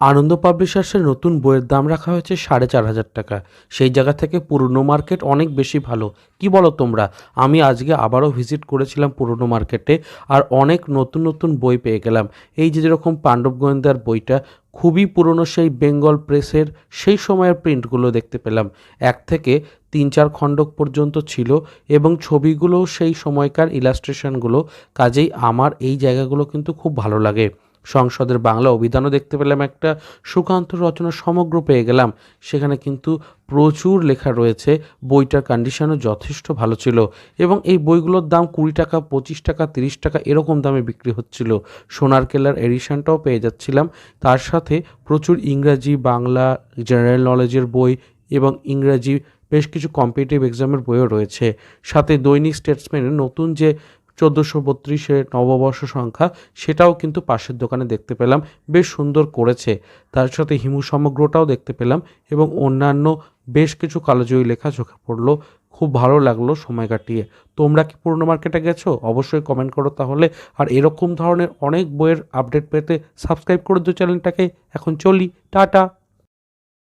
আনন্দ পাবলিশার্সের নতুন বইয়ের দাম রাখা হয়েছে 4,500 টাকা। সেই জায়গা থেকে পুরনো মার্কেট অনেক বেশি ভালো। কি বলো তোমরা? আমি আজকে আবারও ভিজিট করেছিলাম পুরনো মার্কেটে, আর অনেক নতুন নতুন বই পেয়ে গেলাম। এই যে যেরকম পাণ্ডব গোয়েন্দার বইটা, খুবই পুরনো, সেই বেঙ্গল প্রেসের সেই সময়ের প্রিন্টগুলো দেখতে পেলাম। 1 থেকে 3-4 খণ্ড পর্যন্ত ছিল, এবং ছবিগুলো সেই সময়কার ইলাস্ট্রেশনগুলো। কাজেই আমার এই জায়গাগুলো কিন্তু খুব ভালো লাগে। সংসদের বাংলা অভিধানও দেখতে পেলাম একটা, সুকান্ত রচনা সমগ্র পেয়ে গেলাম। সেখানে কিন্তু প্রচুর লেখা রয়েছে। বইটার কন্ডিশনও যথেষ্ট ভালো ছিল, এবং এই বইগুলোর দাম 20 টাকা, 25 টাকা, 30 টাকা এরকম দামে বিক্রি হচ্ছিল। সোনার কেল্লার এডিশনটাও পেয়ে যাচ্ছিলাম। তার সাথে প্রচুর ইংরাজি, বাংলা, জেনারেল নলেজের বই এবং ইংরাজি বেশ কিছু কম্পিটিটিভ এক্সামের বইও রয়েছে। সাথে দৈনিক স্টেটসম্যানের নতুন যে 1432 নববর্ষ সংখ্যা, সেটাও কিন্তু পাশের দোকানে দেখতে পেলাম। বেশ সুন্দর করেছে। তার সাথে হিমু সমগ্রটাও দেখতে পেলাম, এবং অন্যান্য বেশ কিছু কালজয়ী লেখা চোখে পড়লো। খুব ভালো লাগলো সময় কাটিয়ে। তোমরা কি পুরনো মার্কেটে গেছো? অবশ্যই কমেন্ট করো তাহলে। আর এরকম ধরনের অনেক বইয়ের আপডেট পেতে সাবস্ক্রাইব করে দিও চ্যানেলটাকে। এখন চলি, টাটা।